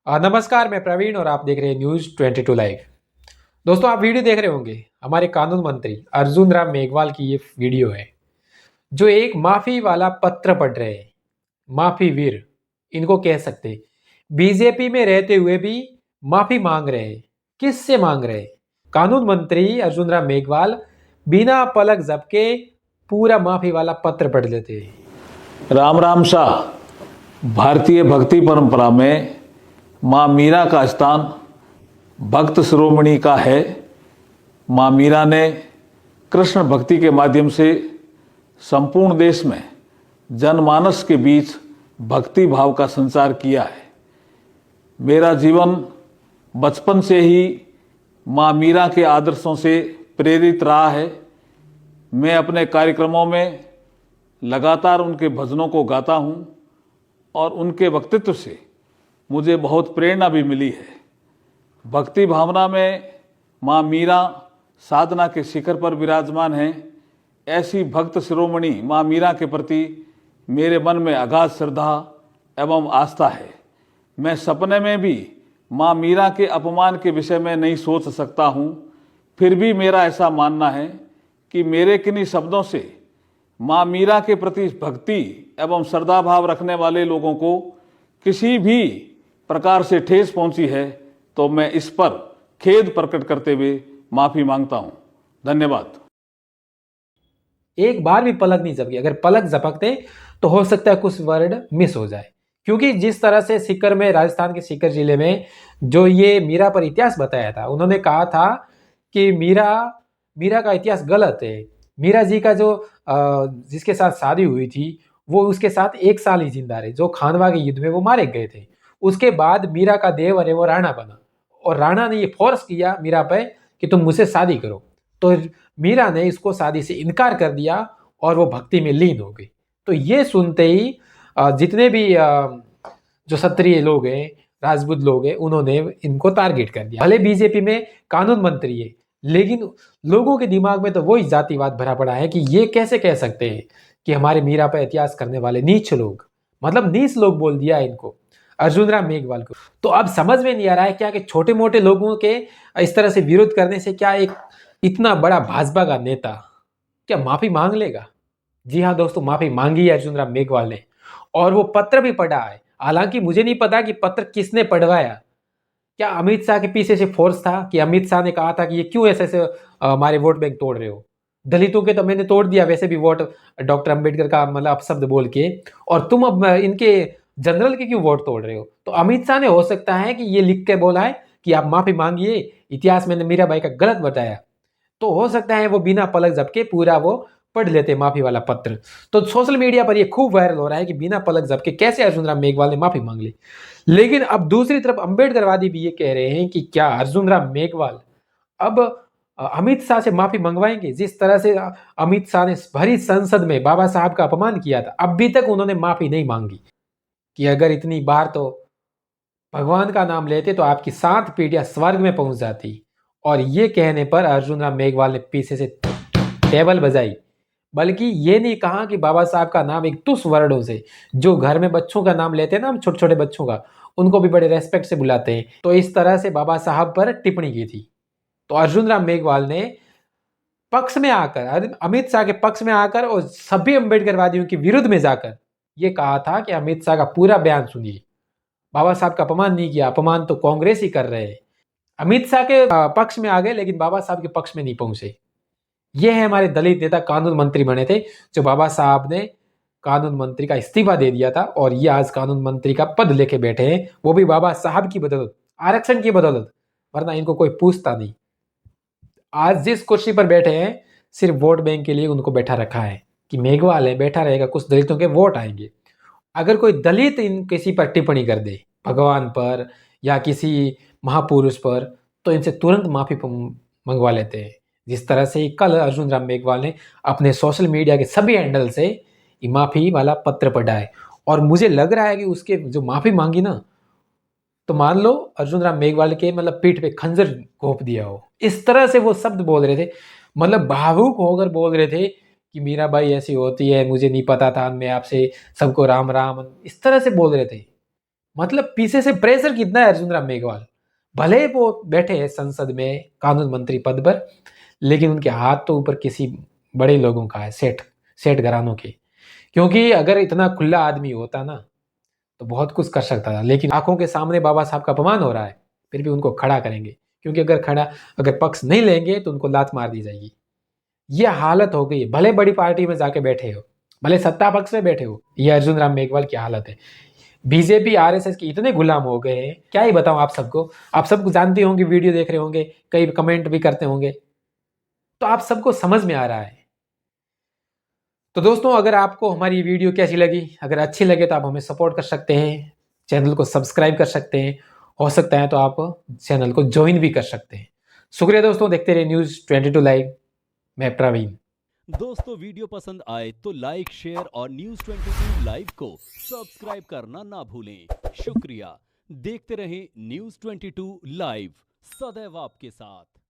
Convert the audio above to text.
नमस्कार, मैं प्रवीण और आप देख रहे हैं न्यूज़ 22 लाइव। दोस्तों, आप वीडियो देख रहे होंगे। हमारे कानून मंत्री अर्जुन राम मेघवाल की ये वीडियो है, जो एक माफ़ी वाला पत्र पढ़ रहे हैं। माफ़ी वीर इनको कह सकते हैं। बीजेपी में रहते हुए भी माफ़ी मांग रहे हैं। किससे मांग रहे हैं? कानून मंत्री अर्जुन राम मेघवाल बिना पलक झपके पूरा माफ़ी वाला पत्र पढ़ लेते हैं। राम राम शाह। भारतीय भक्ति परंपरा में माँ मीरा का स्थान भक्त शिरोमणि का है। माँ मीरा ने कृष्ण भक्ति के माध्यम से संपूर्ण देश में जनमानस के बीच भक्ति भाव का संचार किया है। मेरा जीवन बचपन से ही माँ मीरा के आदर्शों से प्रेरित रहा है। मैं अपने कार्यक्रमों में लगातार उनके भजनों को गाता हूँ और उनके व्यक्तित्व से मुझे बहुत प्रेरणा भी मिली है। भक्ति भावना में माँ मीरा साधना के शिखर पर विराजमान हैं। ऐसी भक्त शिरोमणि माँ मीरा के प्रति मेरे मन में अगाध श्रद्धा एवं आस्था है। मैं सपने में भी माँ मीरा के अपमान के विषय में नहीं सोच सकता हूँ। फिर भी मेरा ऐसा मानना है कि मेरे किन्हीं शब्दों से माँ मीरा के प्रति भक्ति एवं श्रद्धा भाव रखने वाले लोगों को किसी भी प्रकार से ठेस पहुंची है तो मैं इस पर खेद प्रकट करते हुए माफी मांगता हूं। धन्यवाद। एक बार भी पलक नहीं झपकी। अगर पलक झपकते तो हो सकता है कुछ वर्ड मिस हो जाए, क्योंकि जिस तरह से सीकर में, राजस्थान के सीकर जिले में जो ये मीरा पर इतिहास बताया था, उन्होंने कहा था कि मीरा का इतिहास गलत है। मीरा जी का जो जिसके साथ शादी हुई थी वो उसके साथ 1 साल ही जिंदा रहे, जो खानवा के युद्ध में वो मारे गए थे। उसके बाद मीरा का देवर है वो राणा बना, और राणा ने ये फोर्स किया मीरा पे कि तुम मुझसे शादी करो। तो मीरा ने इसको शादी से इनकार कर दिया और वो भक्ति में लीन हो गई। तो ये सुनते ही जितने भी जो क्षत्रिय लोग हैं, राजपूत लोग हैं, उन्होंने इनको टारगेट कर दिया। भले बीजेपी में कानून मंत्री है, लेकिन लोगों के दिमाग में तो वही जातिवाद भरा पड़ा है कि ये कैसे कह सकते हैं कि हमारे मीरा पर इतिहास करने वाले नीच लोग, मतलब नीच लोग बोल दिया इनको, अर्जुन राम मेघवाल को। तो अब समझ में नहीं आ रहा है क्या कि छोटे मोटे लोगों के इस तरह से विरोध करने से क्या एक इतना बड़ा भाजपा का नेता क्या माफी मांग लेगा? जी हाँ दोस्तों, माफी मांगी है अर्जुन राम मेघवाल ने, और वो पत्र भी पढ़ा है। हालांकि मुझे नहीं पता कि पत्र किसने पढ़वाया। क्या अमित शाह के पीछे से फोर्स था कि अमित शाह ने कहा था कि ये क्यों ऐसे ऐसे हमारे वोट बैंक तोड़ रहे हो? दलितों के तो मैंने तोड़ दिया वैसे भी वोट, डॉक्टर अंबेडकर का मतलब अपशब्द बोल के, और तुम अब इनके जनरल के क्यों वोट तोड़ रहे हो? तो अमित शाह ने हो सकता है कि ये लिख के बोला है कि आप माफी मांगिए, इतिहास मैंने मीराबाई का गलत बताया। तो हो सकता है वो बिना पलक झपके पूरा वो पढ़ लेते माफी वाला पत्र। तो सोशल मीडिया पर ये खूब वायरल हो रहा है कि बिना पलक झपके कैसे अर्जुन राम मेघवाल ने माफी मांग ली। लेकिन अब दूसरी तरफ अंबेडकरवादी भी ये कह रहे हैं कि क्या अर्जुन राम मेघवाल अब अमित शाह से माफी मंगवाएंगे? जिस तरह से अमित शाह ने भरी संसद में बाबा साहब का अपमान किया था, अभी तक उन्होंने माफी नहीं मांगी कि अगर इतनी बार तो भगवान का नाम लेते तो आपकी 7 पीढ़ियां स्वर्ग में पहुंच जाती। और ये कहने पर अर्जुन राम मेघवाल ने पीछे से टेबल बजाई, बल्कि ये नहीं कहा कि बाबा साहब का नाम एक तुच्छ वर्डों से, जो घर में बच्चों का नाम लेते हैं ना हम, छोटे छोटे बच्चों का, उनको भी बड़े रेस्पेक्ट से बुलाते हैं, तो इस तरह से बाबा साहब पर टिप्पणी की थी। तो अर्जुन राम मेघवाल ने पक्ष में आकर, अमित शाह के पक्ष में आकर और सभी अम्बेडकरवादियों के विरुद्ध में जाकर ये कहा था कि अमित शाह का पूरा बयान सुनिए, बाबा साहब का अपमान नहीं किया, अपमान तो कांग्रेस ही कर रहे हैं। अमित शाह के पक्ष में आ गए लेकिन बाबा साहब के पक्ष में नहीं पहुंचे। ये है हमारे दलित नेता, कानून मंत्री बने थे, जो बाबा साहब ने कानून मंत्री का इस्तीफा दे दिया था और ये आज कानून मंत्री का पद लेके बैठे हैं, वो भी बाबा साहब की बदौलत, आरक्षण की बदौलत, वरना इनको कोई पूछता नहीं। आज जिस कुर्सी पर बैठे हैं सिर्फ वोट बैंक के लिए उनको बैठा रखा है कि मेघवाल है, बैठा रहेगा, कुछ दलितों के वोट आएंगे। अगर कोई दलित इन किसी पर टिप्पणी कर दे, भगवान पर या किसी महापुरुष पर, तो इनसे तुरंत माफी मंगवा लेते हैं। जिस तरह से कल अर्जुन राम मेघवाल ने अपने सोशल मीडिया के सभी हैंडल से माफी वाला पत्र पढ़ा है, और मुझे लग रहा है कि उसके जो माफी मांगी ना, तो मान लो अर्जुन राम मेघवाल के मतलब पीठ पे खंजर घोंप दिया हो। इस तरह से वो शब्द बोल रहे थे, मतलब भावुक होकर बोल रहे थे कि मीराबाई ऐसी होती है, मुझे नहीं पता था, मैं आपसे सबको राम राम, इस तरह से बोल रहे थे। मतलब पीछे से प्रेशर कितना है अर्जुन राम मेघवाल। भले ही वो बैठे हैं संसद में कानून मंत्री पद पर, लेकिन उनके हाथ तो ऊपर किसी बड़े लोगों का है, सेठ सेठ घरानों के। क्योंकि अगर इतना खुला आदमी होता ना तो बहुत कुछ कर सकता था, लेकिन आंखों के सामने बाबा साहब का अपमान हो रहा है, फिर भी उनको खड़ा करेंगे। क्योंकि अगर पक्ष नहीं लेंगे तो उनको लात मार दी जाएगी। ये हालत हो गई। भले बड़ी पार्टी में जाके बैठे हो, भले सत्ता पक्ष में बैठे हो, ये अर्जुन राम मेघवाल की हालत है। बीजेपी आरएसएस के इतने गुलाम हो गए हैं, क्या ही बताऊं आप सबको। आप सबको जानते होंगे, वीडियो देख रहे होंगे, कई कमेंट भी करते होंगे, तो आप सबको समझ में आ रहा है। तो दोस्तों, अगर आपको हमारी वीडियो कैसी लगी, अगर अच्छी लगे तो आप हमें सपोर्ट कर सकते हैं, चैनल को सब्सक्राइब कर सकते हैं, हो सकता है तो आप चैनल को ज्वाइन भी कर सकते हैं। शुक्रिया दोस्तों, देखते रहिए न्यूज़ 22 लाइव। मैं प्रवीण। दोस्तों, वीडियो पसंद आए तो लाइक, शेयर और न्यूज़ 22 लाइव को सब्सक्राइब करना ना भूलें। शुक्रिया। देखते रहें न्यूज़ 22 लाइव, सदैव आपके साथ।